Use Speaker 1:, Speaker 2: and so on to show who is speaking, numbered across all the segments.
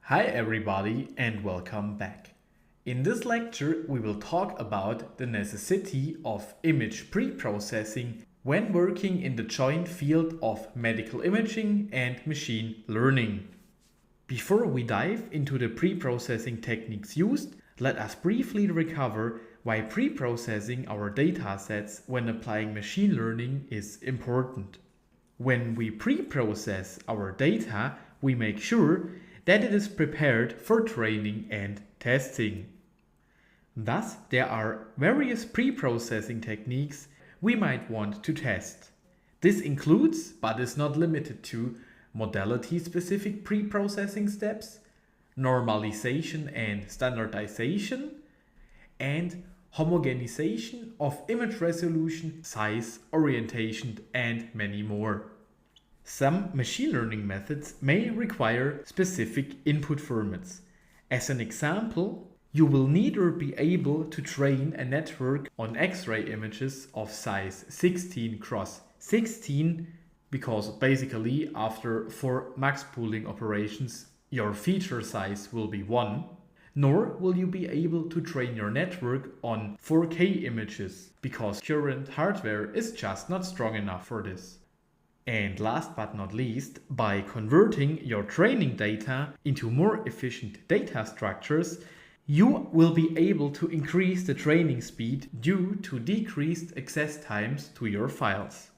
Speaker 1: Hi everybody and welcome back. In this lecture we will talk about the necessity of image pre-processing when working in the joint field of medical imaging and machine learning. Before we dive into the pre-processing techniques used, let us briefly recover why pre-processing our datasets when applying machine learning is important. When we pre-process our data, we make sure that it is prepared for training and testing. Thus, there are various pre-processing techniques we might want to test. This includes, but is not limited to, modality-specific pre-processing steps, normalization and standardization, and homogenization of image resolution, size, orientation, and many more. Some machine learning methods may require specific input formats. As an example, you will neither be able to train a network on X-ray images of size 16 x 16 because basically after 4 max pooling operations your feature size will be 1, nor will you be able to train your network on 4K images because current hardware is just not strong enough for this. And last but not least, by converting your training data into more efficient data structures, you will be able to increase the training speed due to decreased access times to your files.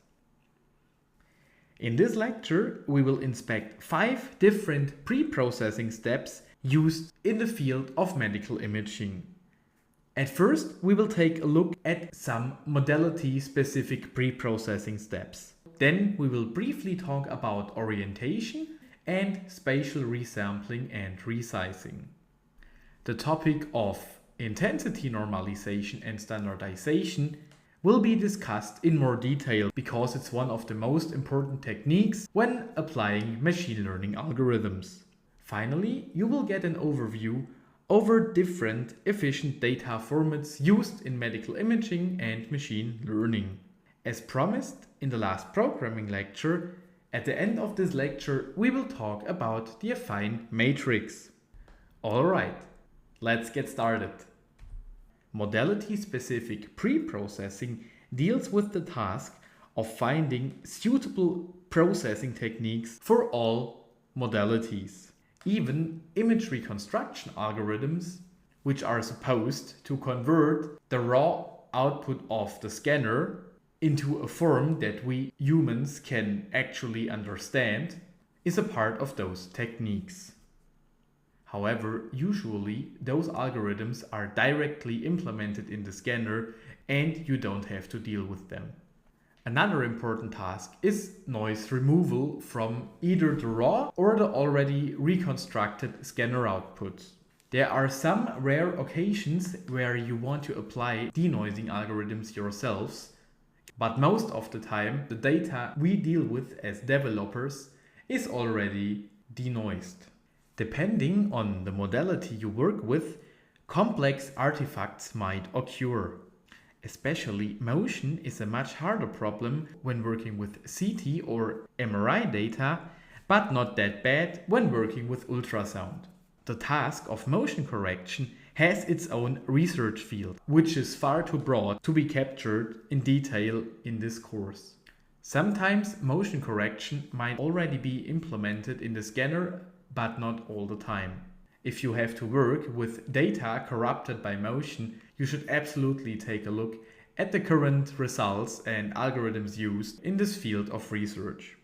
Speaker 1: In this lecture, we will inspect 5 different pre-processing steps used in the field of medical imaging. At first, we will take a look at some modality-specific pre-processing steps. Then we will briefly talk about orientation and spatial resampling and resizing. The topic of intensity normalization and standardization will be discussed in more detail because it's one of the most important techniques when applying machine learning algorithms. Finally, you will get an overview over different efficient data formats used in medical imaging and machine learning. As promised in the last programming lecture, at the end of this lecture we will talk about the affine matrix. Alright, let's get started. Modality-specific pre-processing deals with the task of finding suitable processing techniques for all modalities. Even image reconstruction algorithms, which are supposed to convert the raw output of the scanner into a form that we humans can actually understand, is a part of those techniques. However, usually those algorithms are directly implemented in the scanner and you don't have to deal with them. Another important task is noise removal from either the raw or the already reconstructed scanner outputs. There are some rare occasions where you want to apply denoising algorithms yourselves, but most of the time the data we deal with as developers is already denoised. Depending on the modality you work with, complex artifacts might occur. Especially motion is a much harder problem when working with CT or MRI data, but not that bad when working with ultrasound. The task of motion correction has its own research field, which is far too broad to be captured in detail in this course. Sometimes motion correction might already be implemented in the scanner, but not all the time. If you have to work with data corrupted by motion, you should absolutely take a look at the current results and algorithms used in this field of research.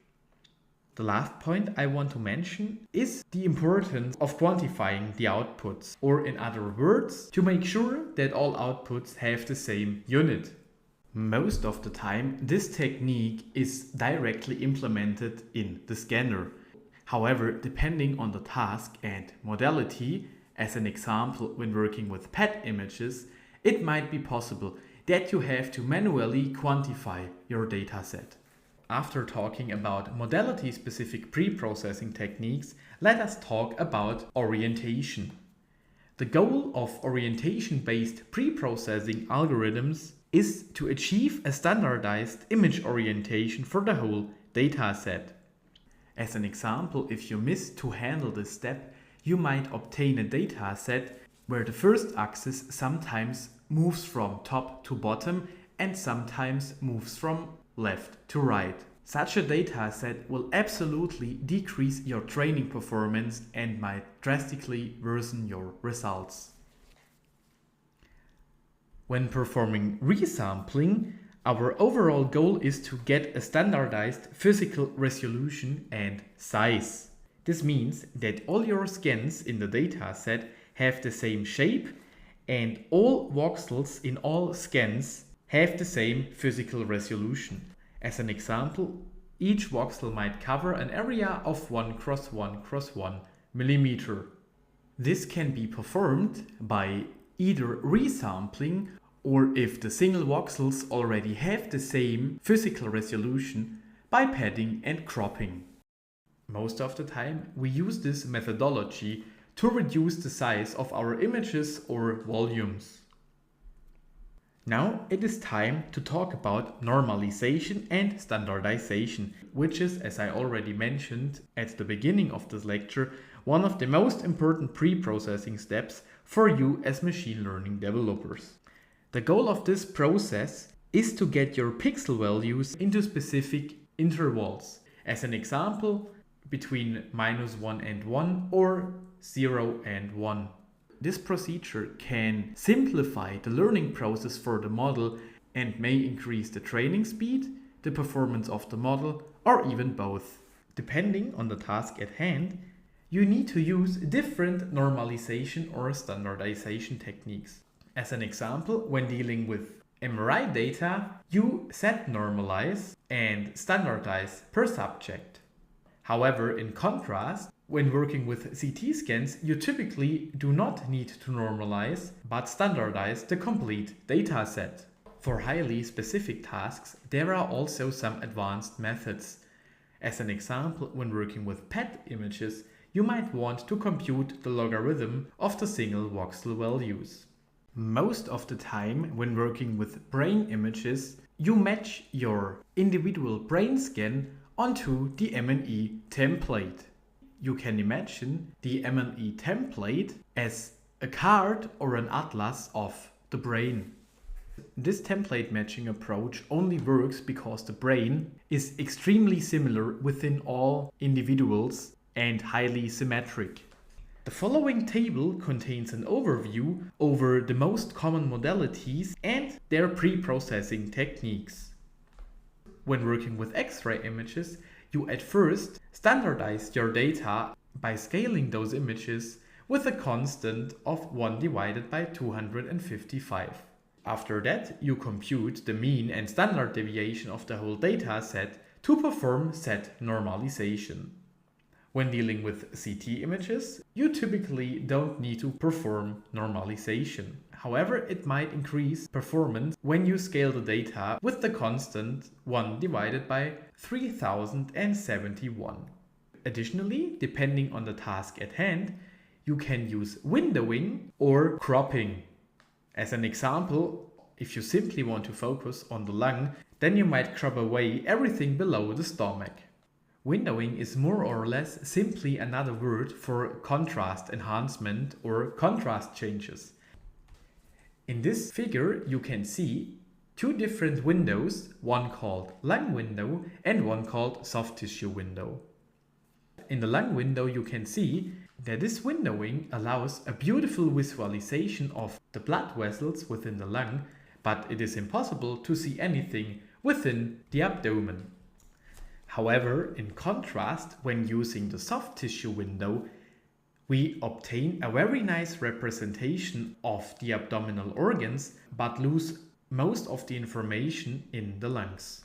Speaker 1: The last point I want to mention is the importance of quantifying the outputs, or in other words, to make sure that all outputs have the same unit. Most of the time, this technique is directly implemented in the scanner. However, depending on the task and modality, as an example when working with PET images, it might be possible that you have to manually quantify your dataset. After talking about modality-specific pre-processing techniques, let us talk about orientation. The goal of orientation-based pre-processing algorithms is to achieve a standardized image orientation for the whole dataset. As an example, if you miss to handle this step, you might obtain a data set where the first axis sometimes moves from top to bottom and sometimes moves from left to right. Such a data set will absolutely decrease your training performance and might drastically worsen your results. When performing resampling, our overall goal is to get a standardized physical resolution and size. This means that all your scans in the dataset have the same shape and all voxels in all scans have the same physical resolution. As an example, each voxel might cover an area of 1 × 1 × 1 millimeter. This can be performed by either resampling, or if the single voxels already have the same physical resolution, by padding and cropping. Most of the time we use this methodology to reduce the size of our images or volumes. Now it is time to talk about normalization and standardization, which is, as I already mentioned at the beginning of this lecture, one of the most important pre-processing steps for you as machine learning developers. The goal of this process is to get your pixel values into specific intervals. As an example, between -1 and 1 or 0 and 1. This procedure can simplify the learning process for the model and may increase the training speed, the performance of the model, or even both. Depending on the task at hand, you need to use different normalization or standardization techniques. As an example, when dealing with MRI data, you set normalize and standardize per subject. However, in contrast, when working with CT scans, you typically do not need to normalize, but standardize the complete dataset. For highly specific tasks, there are also some advanced methods. As an example, when working with PET images, you might want to compute the logarithm of the single voxel values. Most of the time, when working with brain images, you match your individual brain scan onto the M&E template. You can imagine the M&E template as a card or an atlas of the brain. This template matching approach only works because the brain is extremely similar within all individuals and highly symmetric. The following table contains an overview over the most common modalities and their pre-processing techniques. When working with X-ray images, you at first standardize your data by scaling those images with a constant of 1 divided by 255. After that, you compute the mean and standard deviation of the whole data set to perform set normalization. When dealing with CT images, you typically don't need to perform normalization. However, it might increase performance when you scale the data with the constant 1 divided by 3071. Additionally, depending on the task at hand, you can use windowing or cropping. As an example, if you simply want to focus on the lung, then you might crop away everything below the stomach. Windowing is more or less simply another word for contrast enhancement or contrast changes. In this figure you can see two different windows, one called lung window and one called soft tissue window. In the lung window you can see that this windowing allows a beautiful visualization of the blood vessels within the lung, but it is impossible to see anything within the abdomen. However, in contrast, when using the soft tissue window, we obtain a very nice representation of the abdominal organs, but lose most of the information in the lungs.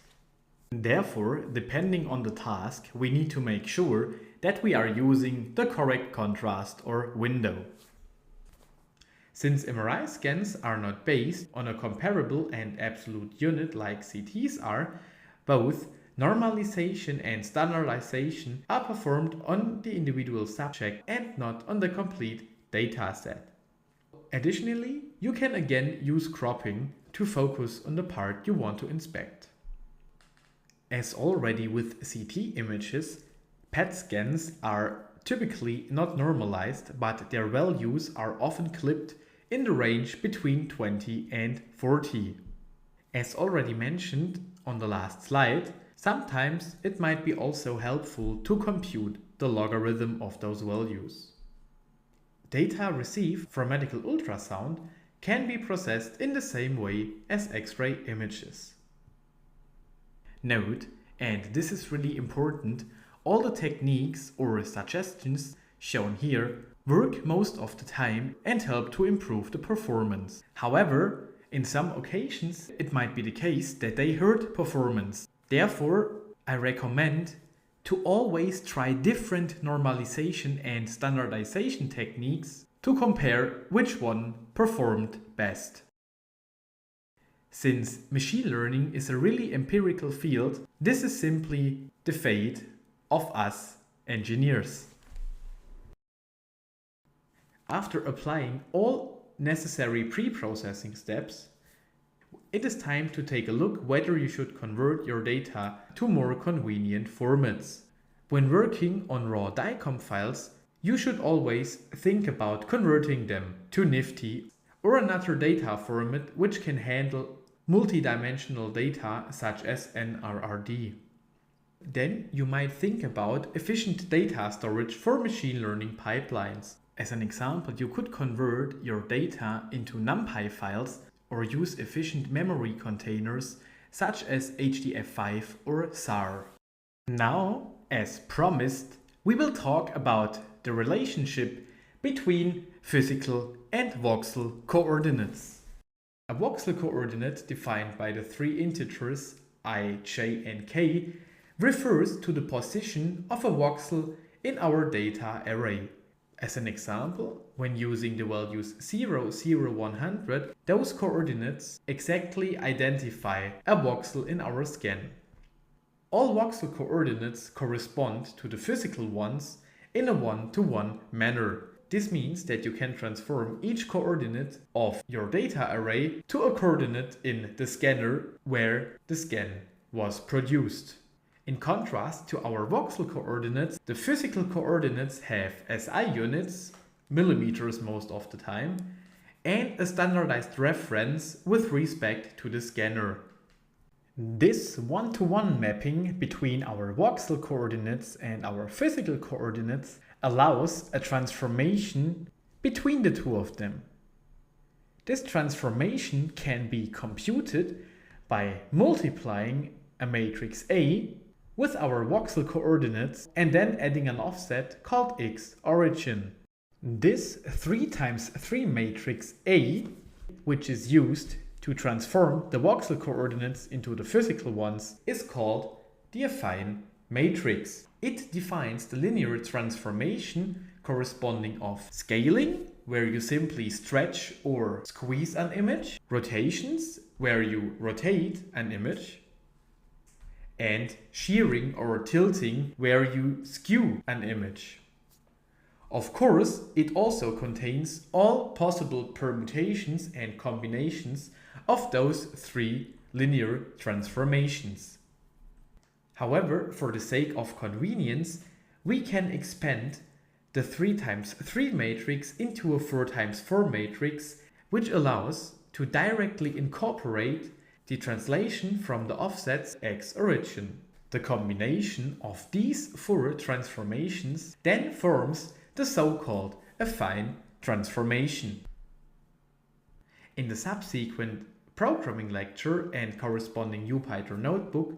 Speaker 1: Therefore, depending on the task, we need to make sure that we are using the correct contrast or window. Since MRI scans are not based on a comparable and absolute unit like CTs are, both normalization and standardization are performed on the individual subject and not on the complete dataset. Additionally, you can again use cropping to focus on the part you want to inspect. As already with CT images, PET scans are typically not normalized, but their values are often clipped in the range between 20 and 40. As already mentioned on the last slide, sometimes it might be also helpful to compute the logarithm of those values. Data received from medical ultrasound can be processed in the same way as X-ray images. Note, and this is really important, all the techniques or suggestions shown here work most of the time and help to improve the performance. However, in some occasions it might be the case that they hurt performance. Therefore, I recommend to always try different normalization and standardization techniques to compare which one performed best. Since machine learning is a really empirical field, this is simply the fate of us engineers. After applying all necessary pre-processing steps, it is time to take a look whether you should convert your data to more convenient formats. When working on raw DICOM files, you should always think about converting them to Nifty or another data format which can handle multidimensional data such as NRRD. Then you might think about efficient data storage for machine learning pipelines. As an example, you could convert your data into NumPy files or use efficient memory containers such as HDF5 or SAR. Now, as promised, we will talk about the relationship between physical and voxel coordinates. A voxel coordinate defined by the three integers I, j and k refers to the position of a voxel in our data array. As an example, when using the values 0, 0, 100, those coordinates exactly identify a voxel in our scan. All voxel coordinates correspond to the physical ones in a one-to-one manner. This means that you can transform each coordinate of your data array to a coordinate in the scanner where the scan was produced. In contrast to our voxel coordinates, the physical coordinates have SI units, millimeters most of the time, and a standardized reference with respect to the scanner. This one-to-one mapping between our voxel coordinates and our physical coordinates allows a transformation between the two of them. This transformation can be computed by multiplying a matrix A with our voxel coordinates and then adding an offset called x origin. This 3×3 matrix A, which is used to transform the voxel coordinates into the physical ones, is called the affine matrix. It defines the linear transformation corresponding of scaling, where you simply stretch or squeeze an image, rotations, where you rotate an image, and shearing or tilting, where you skew an image. Of course, it also contains all possible permutations and combinations of those three linear transformations. However, for the sake of convenience, we can expand the 3×3 matrix into a 4×4 matrix, which allows to directly incorporate the translation from the offsets x origin. The combination of these four transformations then forms the so-called affine transformation. In the subsequent programming lecture and corresponding UPython notebook,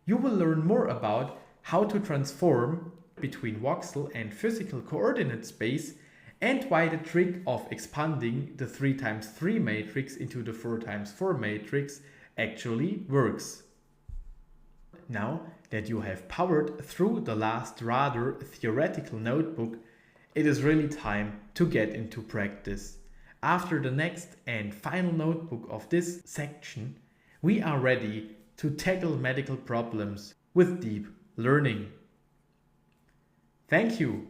Speaker 1: you will learn more about how to transform between voxel and physical coordinate space and why the trick of expanding the 3×3 matrix into the 4×4 matrix actually works. Now that you have powered through the last rather theoretical notebook, it is really time to get into practice. After the next and final notebook of this section, we are ready to tackle medical problems with deep learning. Thank you